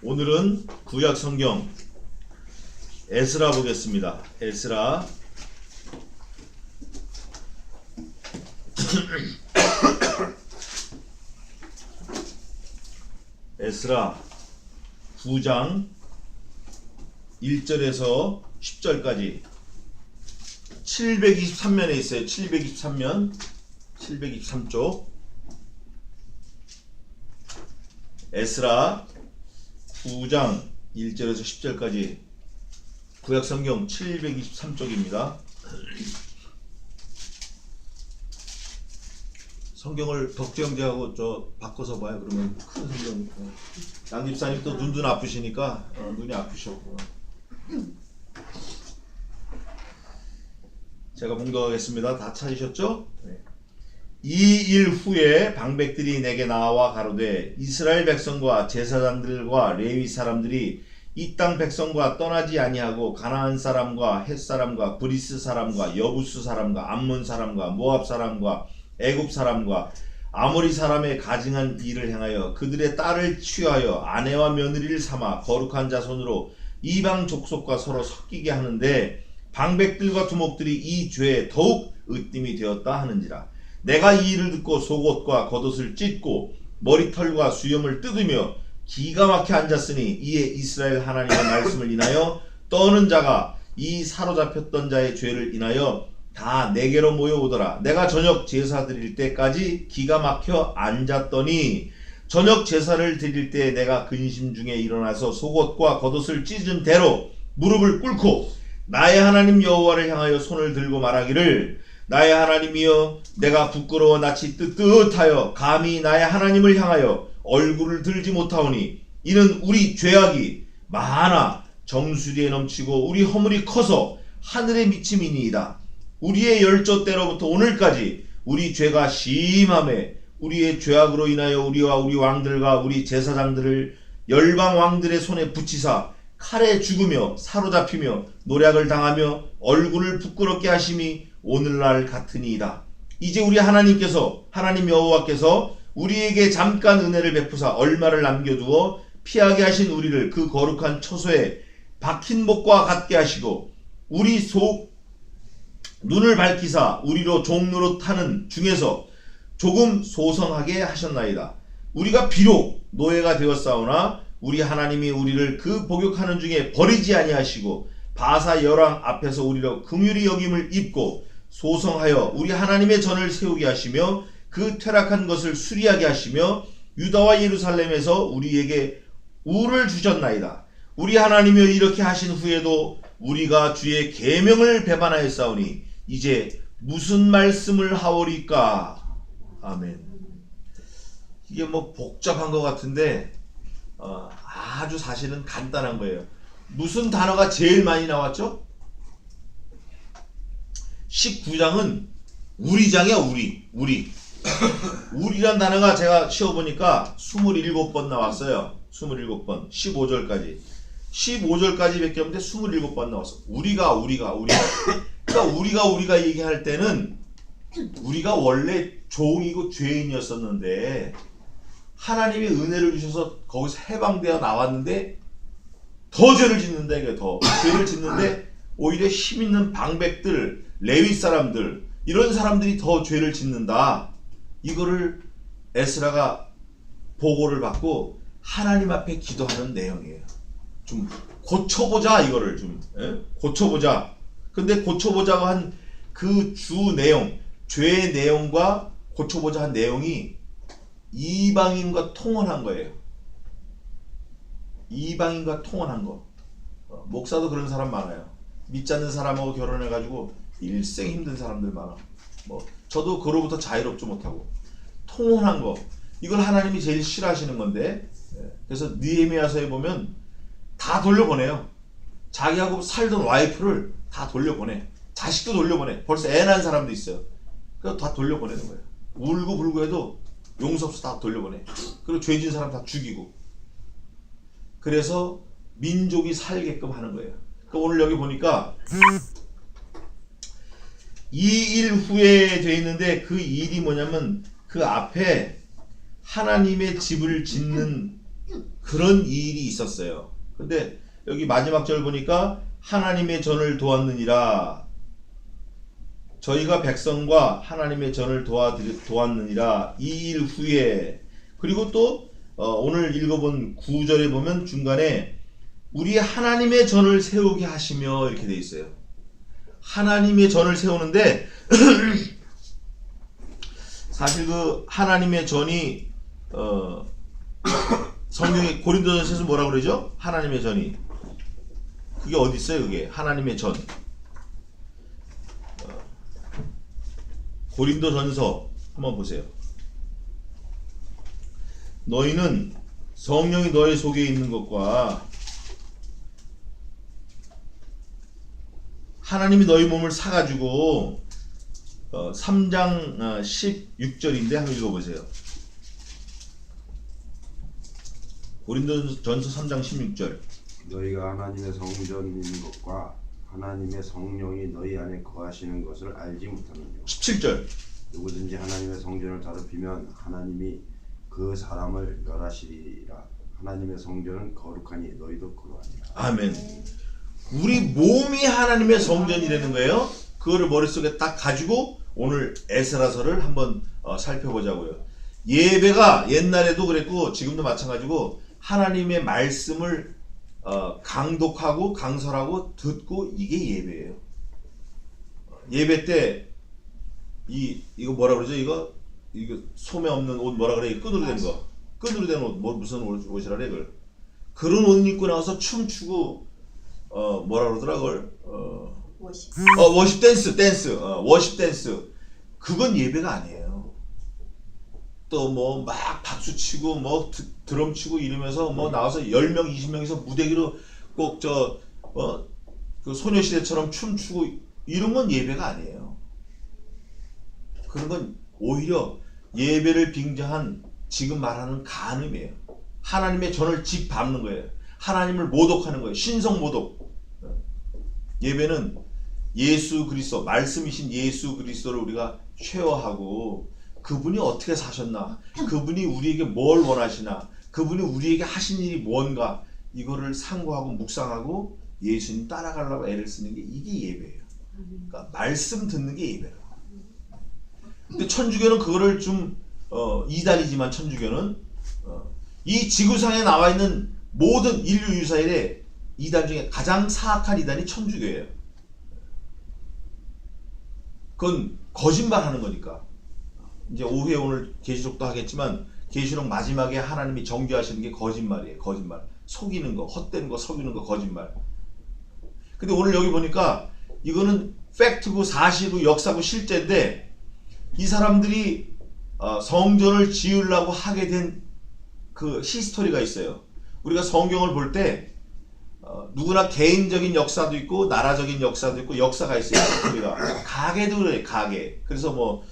오늘은 구약 성경 에스라 보겠습니다. 에스라 에스라 9장 1절에서 10절까지 723면에 있어요. 723면 723쪽 에스라 9장 1절에서 10절까지 구약성경 723쪽입니다. 성경을 덕주 형제하고 저 바꿔서 봐요. 그러면 큰 성경. 양 집사님 또 눈도 아프시니까 눈이 아프셨고. 제가 봉독하겠습니다. 다 찾으셨죠? 네. 이 일 후에 방백들이 내게 나와 가로되 이스라엘 백성과 제사장들과 레위 사람들이 이 땅 백성과 떠나지 아니하고 가나안 사람과 헷 사람과 브리스 사람과 여부스 사람과 암몬 사람과 모압 사람과 애굽 사람과 아모리 사람의 가증한 일을 행하여 그들의 딸을 취하여 아내와 며느리를 삼아 거룩한 자손으로 이방 족속과 서로 섞이게 하는데 방백들과 두목들이 이 죄에 더욱 으뜸이 되었다 하는지라. 내가 이 일을 듣고 속옷과 겉옷을 찢고 머리털과 수염을 뜯으며 기가 막혀 앉았으니 이에 이스라엘 하나님의 말씀을 인하여 떠는 자가 이 사로잡혔던 자의 죄를 인하여 다 내게로 모여오더라. 내가 저녁 제사 드릴 때까지 기가 막혀 앉았더니 저녁 제사를 드릴 때 내가 근심 중에 일어나서 속옷과 겉옷을 찢은 대로 무릎을 꿇고 나의 하나님 여호와를 향하여 손을 들고 말하기를 나의 하나님이여 내가 부끄러워 낯이 뜨뜻하여 감히 나의 하나님을 향하여 얼굴을 들지 못하오니 이는 우리 죄악이 많아 정수리에 넘치고 우리 허물이 커서 하늘에 미침이니이다. 우리의 열조 때로부터 오늘까지 우리 죄가 심하매 우리의 죄악으로 인하여 우리와 우리 왕들과 우리 제사장들을 열방 왕들의 손에 붙이사 칼에 죽으며 사로잡히며 노략을 당하며 얼굴을 부끄럽게 하심이 오늘날 같으니이다. 이제 우리 하나님께서 하나님 여호와께서 우리에게 잠깐 은혜를 베푸사 얼마를 남겨두어 피하게 하신 우리를 그 거룩한 처소에 박힌 목과 같게 하시고 우리 속 눈을 밝히사 우리로 종로로 타는 중에서 조금 소성하게 하셨나이다. 우리가 비록 노예가 되었사오나 우리 하나님이 우리를 그 복역하는 중에 버리지 아니하시고 바사 열왕 앞에서 우리로 긍휼히 여김을 입고 소성하여 우리 하나님의 전을 세우게 하시며 그 퇴락한 것을 수리하게 하시며 유다와 예루살렘에서 우리에게 우를 주셨나이다. 우리 하나님이여 이렇게 하신 후에도 우리가 주의 계명을 배반하였사오니 이제 무슨 말씀을 하오리까. 아멘. 이게 뭐 복잡한 것 같은데 아주 사실은 간단한 거예요. 무슨 단어가 제일 많이 나왔죠? 19장은 우리장이야. 우리 우리란 단어가 제가 쉬어보니까 27번 나왔어요. 27번 15절까지 15절까지 밖에 없는데 27번 나왔어. 우리가 그러니까 우리가 얘기할 때는 우리가 원래 종이고 죄인이었었는데 하나님이 은혜를 주셔서 거기서 해방되어 나왔는데 더 죄를 짓는다. 이게 더 죄를 짓는데 오히려 힘있는 방백들, 레위 사람들 이런 사람들이 더 죄를 짓는다. 이거를 에스라가 보고를 받고 하나님 앞에 기도하는 내용이에요. 좀 고쳐보자. 이거를 좀 고쳐보자. 근데 고쳐보자고 한 그 주 내용, 죄의 내용과 고쳐보자 한 내용이 이방인과 통혼한 거예요. 이방인과 통혼한 거. 목사도 그런 사람 많아요. 믿지 않는 사람하고 결혼해가지고 일생 힘든 사람들 많아. 뭐 저도 그로부터 자유롭지 못하고 통혼한 거. 이걸 하나님이 제일 싫어하시는 건데. 그래서 느헤미야서에 보면 다 돌려보내요. 자기하고 살던 와이프를 다 돌려보내. 자식도 돌려보내. 벌써 애 낳은 사람도 있어요. 그래서 다 돌려보내는 거예요. 울고 불고 해도 용서 없이 다 돌려보내. 그리고 죄진 사람 다 죽이고. 그래서 민족이 살게끔 하는 거예요. 그러니까 오늘 여기 보니까 이 일 후에 돼 있는데 그 일이 뭐냐면 그 앞에 하나님의 집을 짓는 그런 일이 있었어요. 근데 여기 마지막 절 보니까 하나님의 전을 도왔느니라. 저희가 백성과 하나님의 전을 도왔느니라. 이 일 후에. 그리고 또 오늘 읽어본 9절에 보면 중간에 우리 하나님의 전을 세우게 하시며 이렇게 돼 있어요. 하나님의 전을 세우는데 사실 그 하나님의 전이 성경에 고린도전서에서 뭐라고 그러죠? 하나님의 전이 그게 어디 있어요? 그게 하나님의 전. 고린도전서 한번 보세요. 너희는 성령이 너희 속에 있는 것과 하나님이 너희 몸을 사가지고 3장 16절인데 한번 읽어보세요. 고린도전서 3장 16절. 너희가 하나님의 성전인 것과 하나님의 성령이 너희 안에 거하시는 것을 알지 못하느냐. 17절. 누구든지 하나님의 성전을 더럽히면 하나님이 그 사람을 멸하시리라. 하나님의 성전은 거룩하니 너희도 그러하니라. 아멘. 우리 몸이 하나님의 성전이라는 거예요. 그거를 머릿속에 딱 가지고 오늘 에스라서를 한번 살펴보자고요. 예배가 옛날에도 그랬고 지금도 마찬가지고 하나님의 말씀을 강독하고 강설하고 듣고 이게 예배예요. 예배 때 이거 뭐라 그러죠? 이거 소매 없는 옷 뭐라 그래? 끈으로 된 거. 끈으로 된 옷 무슨 옷이라 그래 그걸. 그런 옷 입고 나와서 춤추고 뭐라 그러더라 그걸. 워십 댄스. 워십 댄스. 그건 예배가 아니에요. 또 뭐 막 박수 치고 뭐 드럼 치고 이러면서 뭐 나와서 10명 20명이서 무대기로 꼭 그 소녀시대처럼 춤추고 이런 건 예배가 아니에요. 그런 건 오히려 예배를 빙자한 지금 말하는 간음이에요. 하나님의 전을 짓밟는 거예요. 하나님을 모독하는 거예요. 신성 모독. 예배는 예수 그리스도, 말씀이신 예수 그리스도를 우리가 쉐어하고 그분이 어떻게 사셨나, 그분이 우리에게 뭘 원하시나, 그분이 우리에게 하신 일이 뭔가 이거를 상고하고 묵상하고 예수님 따라가려고 애를 쓰는 게 이게 예배예요. 그러니까 말씀 듣는 게 예배라고. 근데 천주교는 그거를 좀 이단이지만 천주교는 이 지구상에 나와 있는 모든 인류 유사일에 이단 중에 가장 사악한 이단이 천주교예요. 그건 거짓말하는 거니까. 이제 오후에 오늘 계시록도 하겠지만 계시록 마지막에 하나님이 정죄하시는 게 거짓말이에요. 거짓말. 속이는 거, 헛된 거, 속이는 거, 거짓말. 근데 오늘 여기 보니까 이거는 팩트고 사실고 역사고 실제인데 이 사람들이 성전을 지으려고 하게 된 그 히스토리가 있어요. 우리가 성경을 볼 때 누구나 개인적인 역사도 있고 나라적인 역사도 있고 역사가 있어요. 우리가 가게도 그래. 가게. 그래서 뭐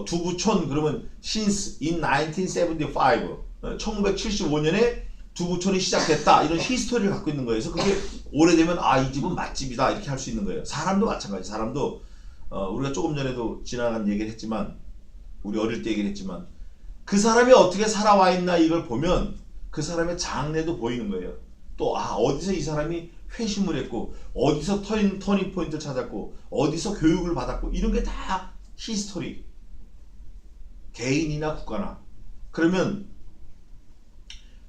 두부촌 그러면 since in 1975 1975년에 두부촌이 시작됐다 이런 히스토리를 갖고 있는 거예요. 그래서 그게 오래되면 이 집은 맛집이다 이렇게 할 수 있는 거예요. 사람도 마찬가지. 사람도 우리가 조금 전에도 지나간 얘기를 했지만 우리 어릴 때 얘기를 했지만 그 사람이 어떻게 살아와 있나 이걸 보면 그 사람의 장래도 보이는 거예요. 또 어디서 이 사람이 회심을 했고 어디서 터닝 포인트를 찾았고 어디서 교육을 받았고 이런 게 다 히스토리. 개인이나 국가나. 그러면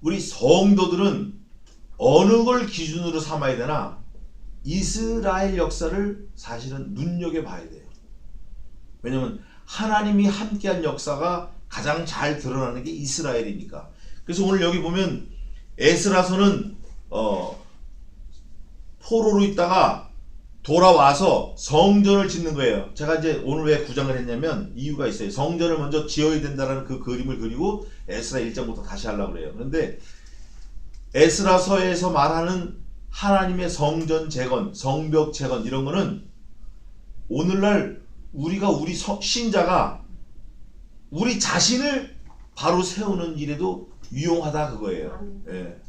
우리 성도들은 어느 걸 기준으로 삼아야 되나? 이스라엘 역사를 사실은 눈여겨봐야 돼요. 왜냐면 하나님이 함께한 역사가 가장 잘 드러나는 게 이스라엘이니까. 그래서 오늘 여기 보면 에스라서는 포로로 있다가 돌아와서 성전을 짓는 거예요. 제가 이제 오늘 왜 구장을 했냐면 이유가 있어요. 성전을 먼저 지어야 된다는 그 그림을 그리고 에스라 1장부터 다시 하려고 그래요. 그런데 에스라서에서 말하는 하나님의 성전 재건, 성벽 재건 이런 거는 오늘날 우리가 우리 신자가 우리 자신을 바로 세우는 일에도 유용하다 그거예요. 예.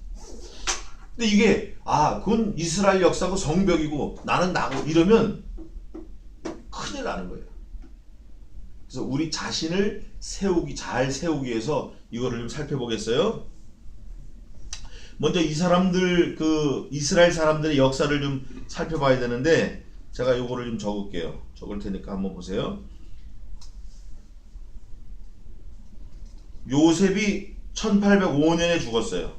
근데 이게 그건 이스라엘 역사고 성벽이고 나는 나고 이러면 큰일 나는 거예요. 그래서 우리 자신을 잘 세우기 위해서 이거를 좀 살펴보겠어요. 먼저 이 사람들 이스라엘 사람들의 역사를 좀 살펴봐야 되는데 제가 요거를 좀 적을게요. 적을 테니까 한번 보세요. 요셉이 1805년에 죽었어요.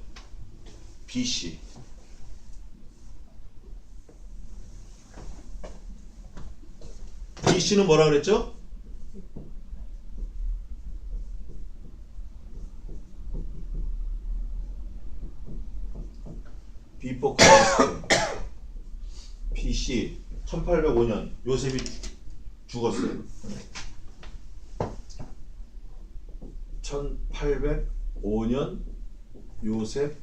BC. BC는 뭐라 그랬죠? Before Christ. BC 1805년 요셉이 죽었어요. 1805년 요셉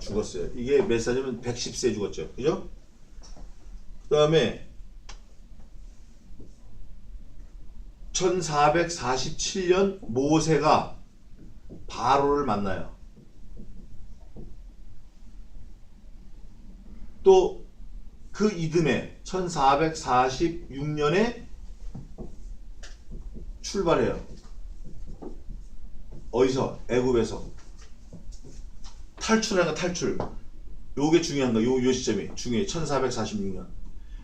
죽었어요. 이게 몇 살이면 110세 죽었죠. 그죠? 그 다음에 1447년 모세가 바로를 만나요. 또 그 이듬해 1446년에 출발해요. 어디서? 애굽에서. 탈출하는 거 탈출. 요게 중요한 거. 요 시점이 중요해. 1446년.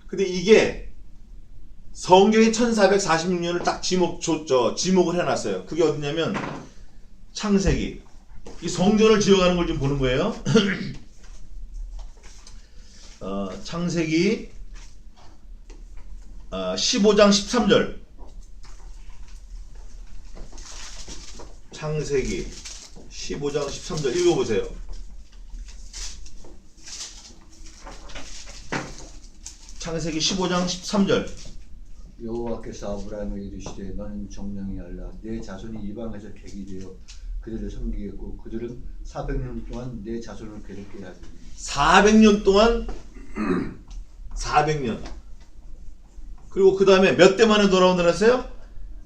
근데 이게 성경이 1446년을 딱 지목을 해놨어요. 그게 어디냐면 창세기. 이 성전을 지어가는 걸 좀 보는 거예요. 창세기 15장 13절. 창세기 15장 13절 읽어보세요. 창세기 15장 13절. 여호와께서 아브라함에게 이르시되 너는 정령이 알라 내 자손이 이방에서 객이 되어 그들을 섬기겠고 그들은 400년 동안 내 자손을 괴롭게 하리니 400년 동안 400년. 그리고 그 다음에 몇 대 만에 돌아온다 그랬어요?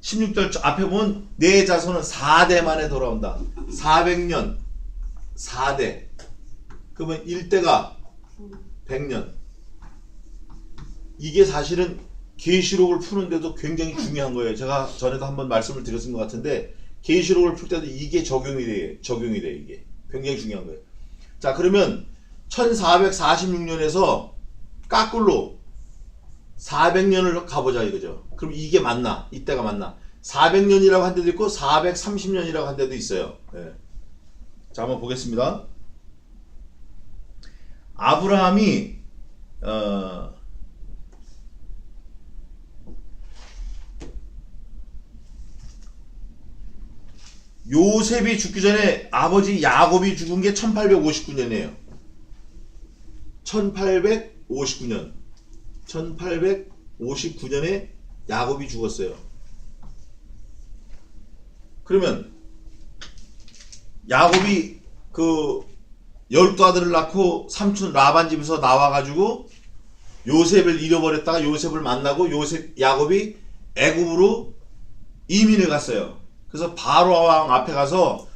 16절 앞에 보면 내 자손은 4대 만에 돌아온다. 400년 4대. 그러면 1대가 100년. 이게 사실은 계시록을 푸는데도 굉장히 중요한 거예요. 제가 전에도 한번 말씀을 드렸던 것 같은데 계시록을 풀 때도 이게 적용이 돼 이게. 굉장히 중요한 거예요. 자, 그러면 1446년에서 까꿀로 400년을 가보자 이거죠. 그럼 이게 맞나? 이때가 맞나? 400년이라고 한 데도 있고 430년이라고 한 데도 있어요. 네. 자, 한번 보겠습니다. 아브라함이 요셉이 죽기 전에 아버지 야곱이 죽은 게 1859년이에요. 1859년. 1859년에 야곱이 죽었어요. 그러면 야곱이 그 12아들을 낳고 삼촌 라반 집에서 나와가지고 요셉을 잃어버렸다가 요셉을 만나고 야곱이 애굽으로 이민을 갔어요. 그래서 바로 왕 앞에 가서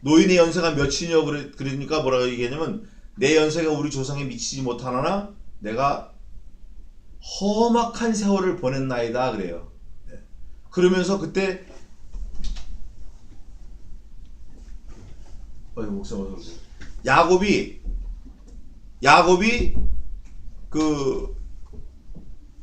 노인의 연세가 몇이냐 그러니까 뭐라고 얘기하냐면 내 연세가 우리 조상에 미치지 못하나 내가 험악한 세월을 보냈나이다 그래요. 네. 그러면서 그때 야곱이 그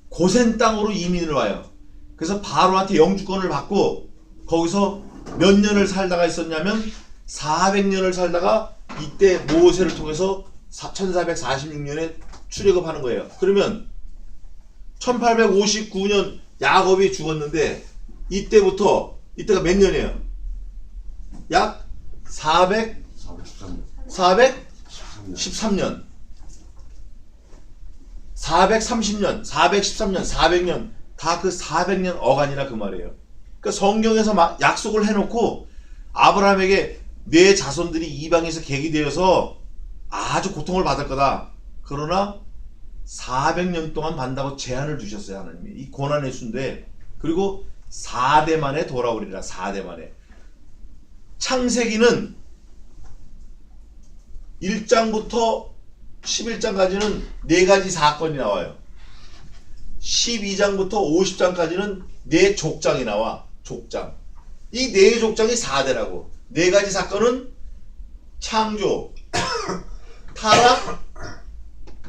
고센 땅으로 이민을 와요. 그래서 바로한테 영주권을 받고 거기서 몇 년을 살다가 있었냐면 400년을 살다가 이때 모세를 통해서 1446년에 출애굽하는 거예요. 그러면 1859년 야곱이 죽었는데 이때가 몇 년이에요? 약 413년 430년 413년 400년 다 그 400년 어간이라 그 말이에요. 그러니까 성경에서 막 약속을 해놓고 아브라함에게 내 자손들이 이방에서 객이 되어서 아주 고통을 받을 거다. 그러나 400년 동안 반다고 제한을 두셨어요. 하나님이. 이 고난의 수인데 그리고 4대 만에 돌아오리라. 4대 만에. 창세기는 1장부터 11장까지는 4가지 사건이 나와요. 12장부터 50장까지는 네 족장이 나와. 족장. 이 네 족장이 4대라고. 네 가지 사건은 창조, 타락,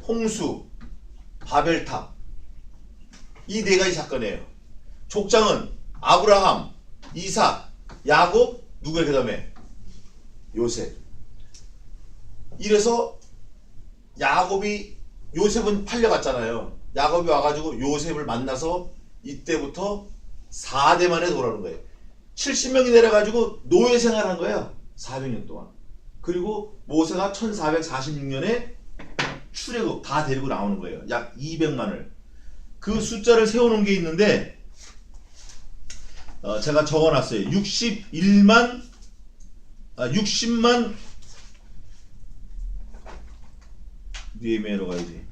홍수, 바벨탑. 이 네 가지 사건이에요. 족장은 아브라함, 이삭, 야곱, 누구의 그 다음에 요셉. 이래서 요셉은 팔려갔잖아요. 야곱이 와가지고 요셉을 만나서 이때부터 4대 만에 돌아오는 거예요. 70명이 내려가지고 노예 생활한 거예요. 400년 동안. 그리고 모세가 1446년에 출애굽 다 데리고 나오는 거예요. 약 200만을. 그 숫자를 세워놓은 게 있는데 제가 적어놨어요. 60만 니에메로 가야지.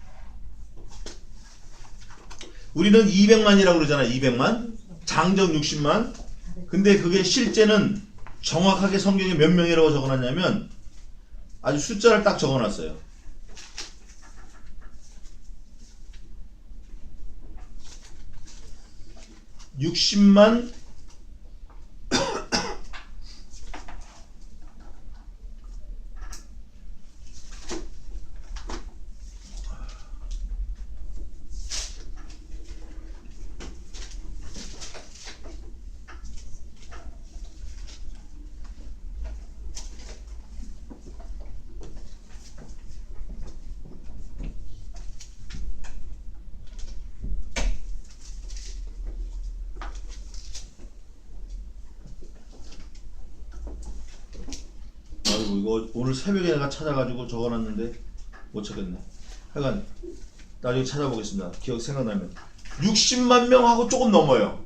우리는 200만이라고 그러잖아. 200만. 장정 60만. 근데 그게 실제는 정확하게 성경에 몇 명이라고 적어놨냐면 아주 숫자를 딱 적어놨어요. 60만 아이고 이거 오늘 새벽에 내가 찾아가지고 적어놨는데 못 찾겠네. 하여간 나중에 찾아보겠습니다. 기억 생각나면 60만 명하고 조금 넘어요.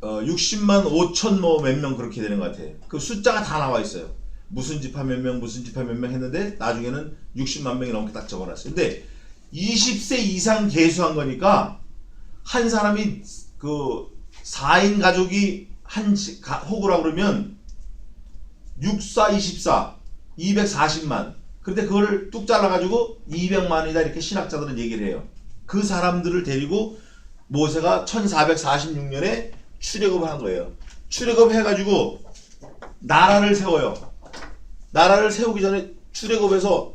60만 5천 뭐 몇 명 그렇게 되는 것 같아요. 그 숫자가 다 나와 있어요. 무슨 지파 몇 명 무슨 지파 몇 명 했는데 나중에는 60만 명이 넘게 딱 적어놨어요. 근데 20세 이상 계수한 거니까 한 사람이 그 4인 가족이 한 호구라 그러면 64, 24, 240만. 근데 그걸 뚝 잘라가지고 200만이다 이렇게 신학자들은 얘기를 해요. 그 사람들을 데리고 모세가 1446년에 출애굽을 한 거예요. 출애굽 해가지고 나라를 세워요. 나라를 세우기 전에 출애굽에서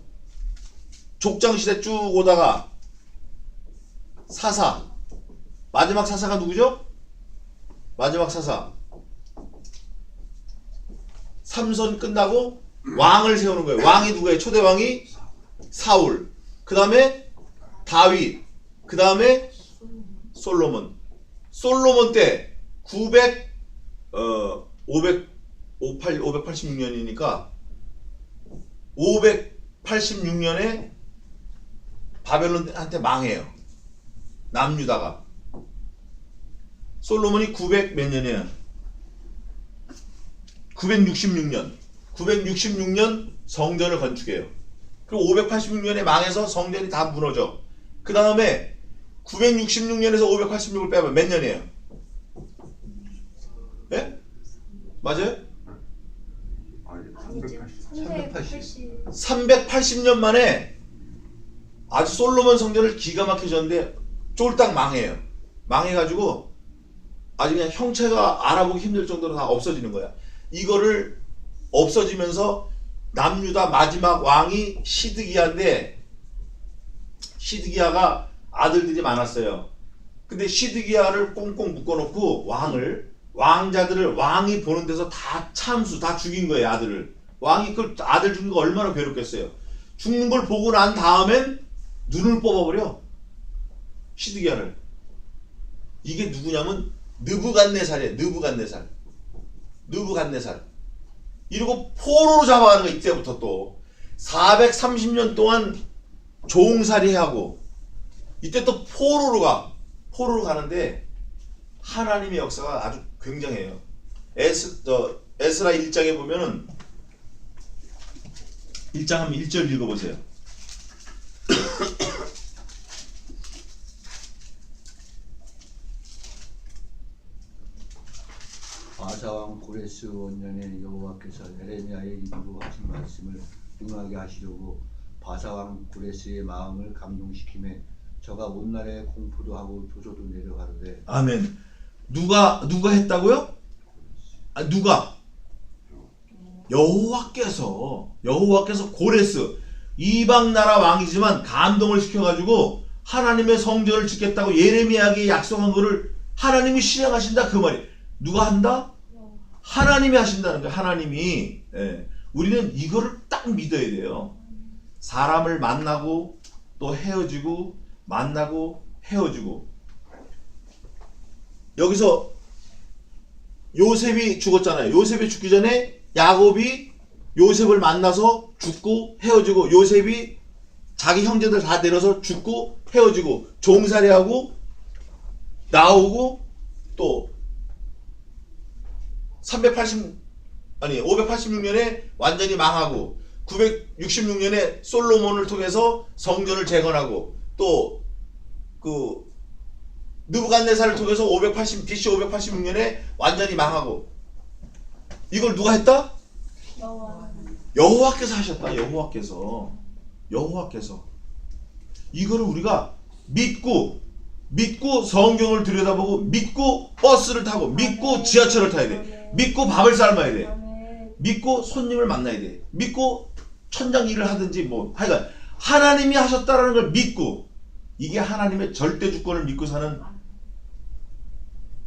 족장시대 쭉 오다가 사사. 마지막 사사가 누구죠? 마지막 사사. 삼선 끝나고 왕을 세우는 거예요. 왕이 누구예요? 초대왕이 사울. 그 다음에 다윗. 그 다음에 솔로몬. 솔로몬 때 586년이니까 586년에 바벨론한테 망해요. 남유다가. 솔로몬이 900 몇 년이에요? 966년 성전을 건축해요. 그리고 586년에 망해서 성전이 다 무너져. 그 다음에 966년에서 586을 빼면 몇 년이에요? 예? 맞아요? 아니, 아니죠. 380. 380년 만에 아주 솔로몬 성전을 기가 막혀졌는데 쫄딱 망해요. 망해가지고 아주 그냥 형체가 알아보기 힘들 정도로 다 없어지는 거야. 이거를 없어지면서 남유다 마지막 왕이 시드기야인데 시드기야가 아들들이 많았어요. 근데 시드기야를 꽁꽁 묶어놓고 왕자들을 왕이 보는 데서 다 참수 다 죽인 거예요. 아들을. 왕이 그 아들 죽인 거 얼마나 괴롭겠어요. 죽는 걸 보고 난 다음엔 눈을 뽑아버려. 시드기야를. 이게 누구냐면 느부갓네살이에요. 느부갓네살. 이러고 포로로 잡아가는 거. 이때부터 또 430년 동안 종살이하고 이때 또 포로로 가는데 하나님의 역사가 아주 굉장해요. 에스라 1장에 보면은 1장 한번 1절 읽어보세요. 바사왕 고레스 원년에 여호와께서 에레미야의 입으로 하신 말씀을 응하게 하시려고 바사왕 고레스의 마음을 감동시키며 저가 온날에 공포도 하고 조조도 내려가는데 아멘. 누가 했다고요? 아, 누가? 여호와께서 고레스 이방 나라 왕이지만 감동을 시켜가지고 하나님의 성전을 짓겠다고 예레미야에게 약속한 거를 하나님이 실행하신다 그 말이. 누가 한다? 하나님이 하신다는 거야. 하나님이. 예. 우리는 이거를 딱 믿어야 돼요. 사람을 만나고 또 헤어지고 만나고 헤어지고. 여기서 요셉이 죽었잖아요. 요셉이 죽기 전에 야곱이 요셉을 만나서 죽고 헤어지고, 요셉이 자기 형제들 다 내려서 죽고 헤어지고, 종살이하고 나오고, 또 586년에 완전히 망하고, 966년에 솔로몬을 통해서 성전을 재건하고, 또 그 느부갓네살을 통해서 BC 586년에 완전히 망하고. 이걸 누가 했다? 여호와께서 하셨다. 여호와께서. 이거를 우리가 믿고 성경을 들여다보고, 믿고 버스를 타고, 믿고 지하철을 타야 돼. 믿고 밥을 삶아야 돼. 믿고 손님을 만나야 돼. 믿고 천장 일을 하든지 뭐 하여간 하나님이 하셨다라는 걸 믿고, 이게 하나님의 절대 주권을 믿고 사는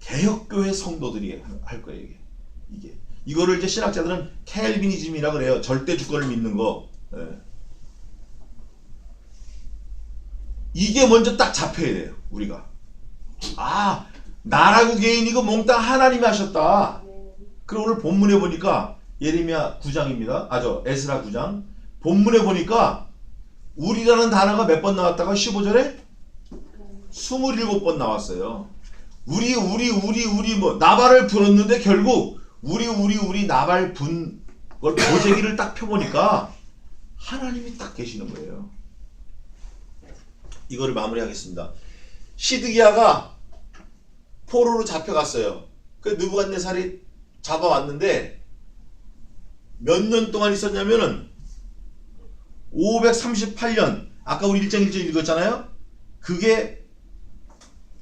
개혁교회 성도들이 할 거예요. 이게 이거를 이제 신학자들은 켈비니즘이라고 그래요. 절대 주권을 믿는 거. 예. 이게 먼저 딱 잡혀야 돼요. 우리가. 아, 나라고 개인이고 몽땅 하나님이 하셨다. 그리고 오늘 본문에 보니까 예레미야 9장입니다. 에스라 9장. 본문에 보니까 우리라는 단어가 몇 번 나왔다가 15절에 27번 나왔어요. 우리 뭐 나발을 불었는데 결국 우리 나발 분 걸 보재기를 딱 펴보니까 하나님이 딱 계시는 거예요. 이거를 마무리하겠습니다. 시드기야가 포로로 잡혀갔어요. 그 느부갓네살이 잡아왔는데 몇 년 동안 있었냐면은 538년, 아까 우리 1장 1절 읽었잖아요. 그게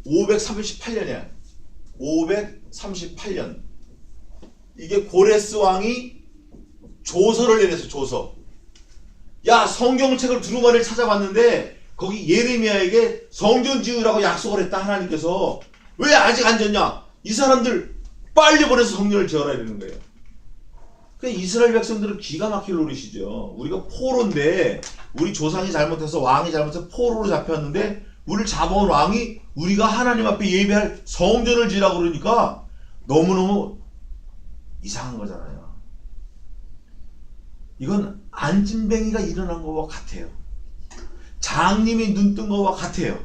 538년이야. 538년. 이게 고레스 왕이 조서를 내렸어. 조서. 야, 성경책을 두루마리를 찾아봤는데 거기 예레미야에게 성전 지으라고 약속을 했다. 하나님께서. 왜 아직 안 졌냐? 이 사람들 빨리 보내서 성전을 지어라 이러는 거예요. 이스라엘 백성들은 기가 막힐 노릇이죠. 우리가 포로인데, 우리 조상이 잘못해서, 왕이 잘못해서 포로로 잡혔는데, 우리를 잡아온 왕이 우리가 하나님 앞에 예배할 성전을 지으라고 그러니까 너무너무 이상한 거잖아요. 이건 안진뱅이가 일어난 것과 같아요. 장님이 눈 뜬 것과 같아요.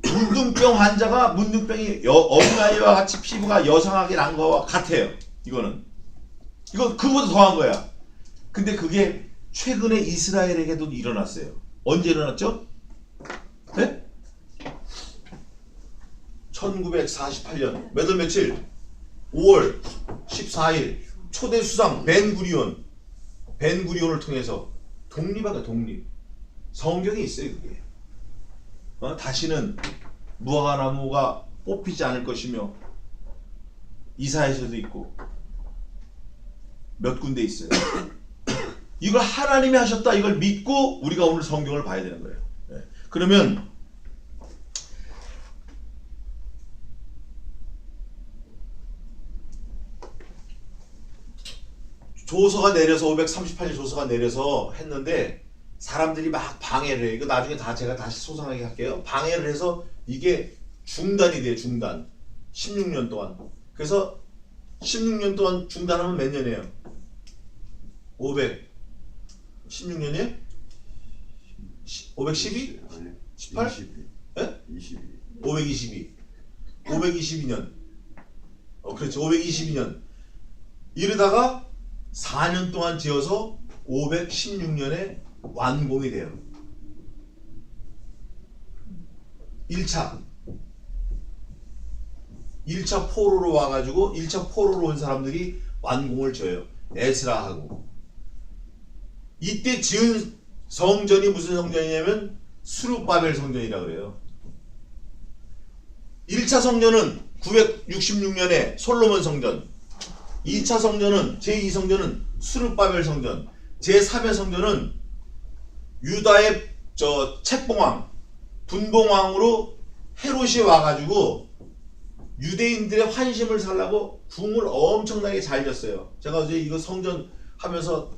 문둥병 환자가 문둥병이 어린아이와 같이 피부가 여성하게 난 것과 같아요. 이건 그보다 더한 거야. 근데 그게 최근에 이스라엘에게도 일어났어요. 언제 일어났죠? 네? 1948년 몇 월 며칠? 5월 14일 초대 수상 벤구리온을 통해서 독립하다. 독립. 성경에 있어요. 그게. 다시는 무화과나무가 뽑히지 않을 것이며, 이사야서도 있고 몇 군데 있어요. 이걸 하나님이 하셨다. 이걸 믿고 우리가 오늘 성경을 봐야 되는 거예요. 네. 그러면 조서가 내려서 538년 조서가 내려서 했는데 사람들이 막 방해를 해요. 이거 나중에 제가 다시 소상하게 할게요. 방해를 해서 이게 중단이 돼요. 중단. 16년 동안. 그래서 16년 동안 중단하면 몇 년이에요? 516년이에요? 512? 18? 22. 예? 22. 522년. 그렇죠. 522년. 이러다가 4년 동안 지어서 516년에 완공이 돼요. 1차 포로로 와가지고 1차 포로로 온 사람들이 완공을 져요. 에스라하고. 이때 지은 성전이 무슨 성전이냐면 수르바벨 성전이라 그래요. 1차 성전은 966년에 솔로몬 성전, 2차 성전은 제2성전은 수르바벨 성전, 제3의 성전은 유다의 책봉왕, 분봉왕으로 헤롯이 와가지고 유대인들의 환심을 살라고 궁을 엄청나게 잘 졌어요. 제가 어제 이거 성전 하면서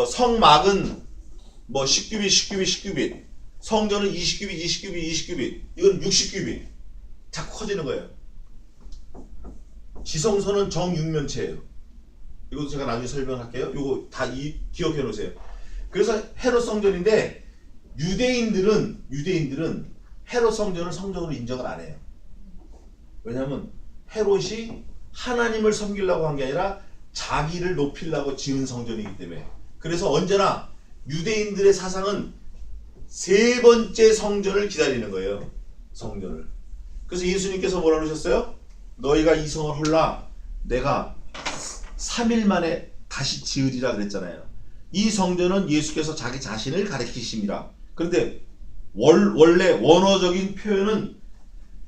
성막은 뭐 10규빗, 성전은 20규빗, 이건 60규빗. 자꾸 커지는 거예요. 지성소는 정육면체예요. 이것도 제가 나중에 설명할게요. 이거 다 기억해 놓으세요. 그래서 헤롯 성전인데 유대인들은 헤롯 성전을 성전으로 인정을 안 해요. 왜냐하면 헤롯이 하나님을 섬기려고 한 게 아니라 자기를 높이려고 지은 성전이기 때문에. 그래서 언제나 유대인들의 사상은 세 번째 성전을 기다리는 거예요. 성전을. 그래서 예수님께서 뭐라 그러셨어요? 너희가 이 성을 헐라 내가 3일 만에 다시 지으리라 그랬잖아요. 이 성전은 예수께서 자기 자신을 가리키십니다. 그런데 원래 원어적인 표현은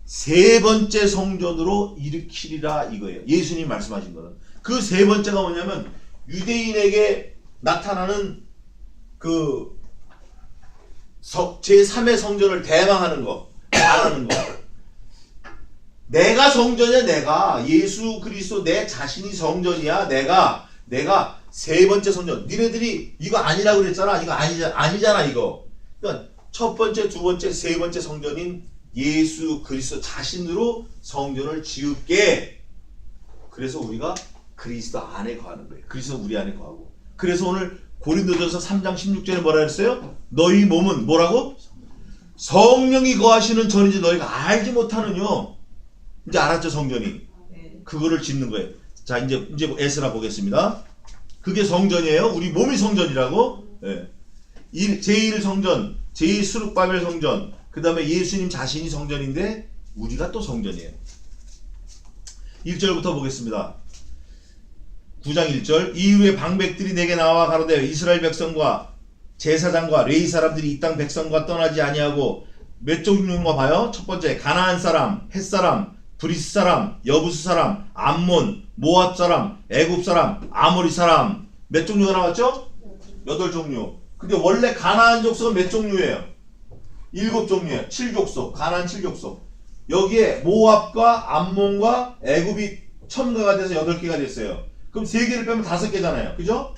세 번째 성전으로 일으키리라 이거예요. 예수님 말씀하신 거는. 그 세 번째가 뭐냐면 유대인에게 나타나는 그 제3의 성전을 대망하는 거, 말하는 거. 내가 성전이야. 내가 예수 그리스도 내 자신이 성전이야. 내가 세 번째 성전. 니네들이 이거 아니라고 그랬잖아. 이거 아니잖아 이거. 그러니까 첫 번째, 두 번째, 세 번째 성전인 예수 그리스도 자신으로 성전을 지을게. 그래서 우리가 그리스도 안에 거하는 거예요. 그리스도 우리 안에 거하고. 그래서 오늘 고린도전서 3장 16절에 뭐라 했어요? 너희 몸은 뭐라고? 성령이 거하시는 전인지 너희가 알지 못하느뇨. 이제 알았죠, 성전이. 그거를 짓는 거예요. 자, 이제 에스라 보겠습니다. 그게 성전이에요. 우리 몸이 성전이라고. 예. 제1성전, 제2수르바벨 성전, 그 다음에 예수님 자신이 성전인데 우리가 또 성전이에요. 1절부터 보겠습니다. 9장 1절. 이후에 방백들이 내게 나와 가로되 이스라엘 백성과 제사장과 레위 사람들이 이 땅 백성과 떠나지 아니하고 몇 종류인가 봐요. 첫 번째 가나안 사람, 헷 사람, 브리스 사람, 여부스 사람, 암몬, 모압 사람, 애굽 사람, 아모리 사람. 몇 종류가 나왔죠? 8종류. 근데 원래 가나안 족속은 몇 종류예요? 7종류예요. 7족속. 가나안 7족속. 여기에 모압과 암몬과 애굽이 첨가가 돼서 8개가 됐어요. 그럼 3개를 빼면 5개잖아요. 그죠?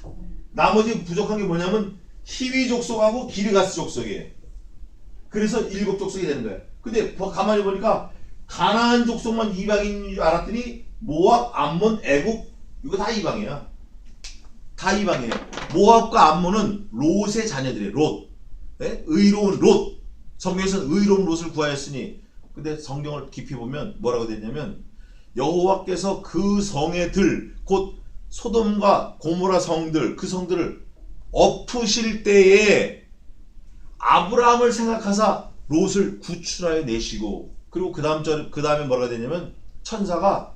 나머지 부족한 게 뭐냐면 히위 족속하고 기르가스 족속이에요. 그래서 7족속이 되는 거예요. 근데 가만히 보니까 가나안 족속만 이방인 줄 알았더니 모압, 암몬, 애굽 이거 다 이방이야. 다 이방이에요. 모압과 암몬은 롯의 자녀들이에요. 롯. 네? 의로운 롯. 성경에서는 의로운 롯을 구하였으니. 근데 성경을 깊이 보면 뭐라고 되냐면 여호와께서 그 성의 들, 곧 소돔과 고모라 성들, 그 성들을 엎으실 때에 아브라함을 생각하사 롯을 구출하여 내시고, 그리고 그 다음에 뭐라고 되냐면 천사가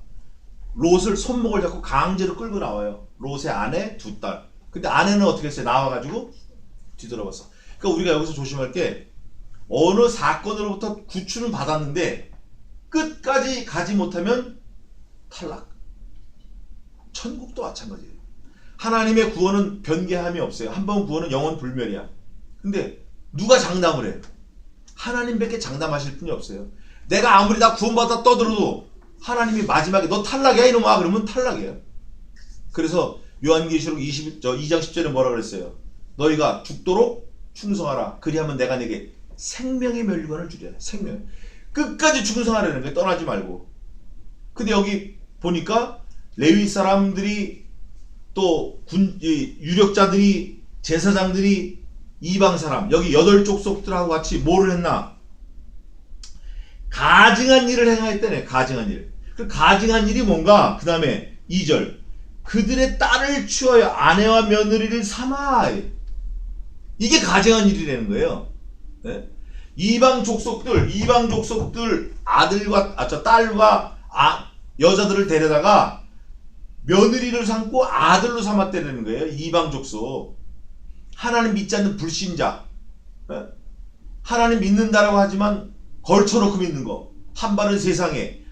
롯을 손목을 잡고 강제로 끌고 나와요. 롯의 아내 2딸. 근데 아내는 어떻게 했어요? 나와가지고 뒤돌아봤어. 그러니까 우리가 여기서 조심할 게 어느 사건으로부터 구출은 받았는데 끝까지 가지 못하면 탈락. 천국도 마찬가지예요. 하나님의 구원은 변개함이 없어요. 한 번 구원은 영원 불멸이야. 근데 누가 장담을 해? 하나님밖에 장담하실 분이 없어요. 내가 아무리 다 구원받아 떠들어도 하나님이 마지막에 너 탈락이야 이놈아 그러면 탈락이에요. 그래서 요한계시록 2장 10절에 뭐라 그랬어요? 너희가 죽도록 충성하라. 그리하면 내가 내게 생명의 멸류관을 주리라. 생명. 끝까지 충성하라는 거예요. 떠나지 말고. 근데 여기 보니까 레위 사람들이 또 유력자들이 제사장들이 이방 사람 여기 8족속들하고 같이 뭐를 했나? 가증한 일을 행하였다네. 가증한 일. 그 가증한 일이 뭔가? 그 다음에 2절. 그들의 딸을 취하여 아내와 며느리를 삼아. 이게 가증한 일이라는 거예요. 네? 이방 족속들 아들과 딸과 여자들을 데려다가 며느리를 삼고 아들로 삼았다는 거예요. 이방 족속. 하나님 믿지 않는 불신자. 네? 하나님 믿는다라고 하지만 걸쳐놓고 믿는 거, 한 발은 세상에